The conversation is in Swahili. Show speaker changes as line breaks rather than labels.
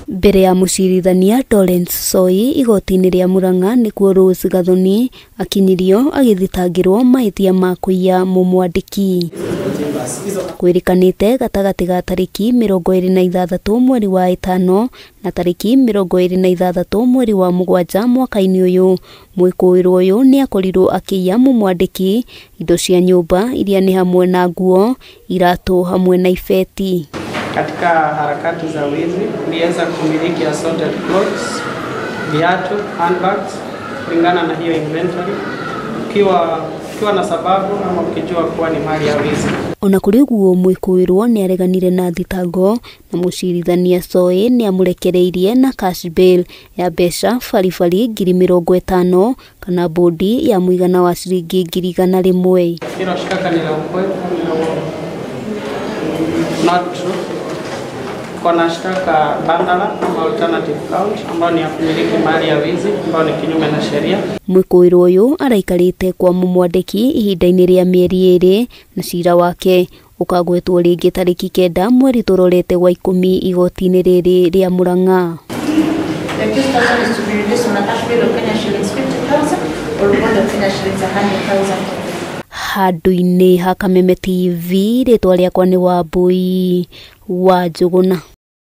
Mbere ya mucirithania Lawrence Soi igoti-inĩ rĩa Murang'a nĩkuo Rose Gathoni akinyirio agithitangirwo mahĩtia ma kũiya mũmwandĩki. Kwĩrĩkanĩte gatagatĩ ga tarĩki 26 mweri wa ĩtano na tarĩki 26 mweri wa mũgwanja mwaka-inĩ ũyũ, mwĩkũĩrwo ũyũ nĩ akorirwo akĩiya mũmwandĩki indo cia nyũmba iria ni hamwe na nguo, iratũ hamwe na ibeti.
Katika harakati za wizi uliweza kumiliki assorted clothes, viatu, handbags kulingana na hiyo inventory ukiwa na sababu ama ukijua kuwa ni mali ya wizi.
Ona kuri guo mwĩkũĩrwo nĩ areganire na thitango na mucirithania Soi nĩ amurekereirie na cash bail ya mbeca baribari 50,000 kana bodi ya mũigana wa ciringi 100,000.
Hilo shitaka ni la ukweli, not true. Kuna shtaka bandala ama alternative count ambao ni ya kumiliki mali ya wizi ambao ni kinyume na sheria.
Mwĩkũĩrwo ũyũ araikarĩte kwa mũmwandĩki ihinda-inĩ rĩa mĩeri 2 na cira wake ukagwetwo rĩngĩ tarĩki 9 mweri tũrorete wa 10 igoti-inĩ rĩrĩ rĩa Murang'a. Handũ-inĩ ha Kameme TV, rĩtwa rĩakwa nĩ Wambui wa Njũgũna.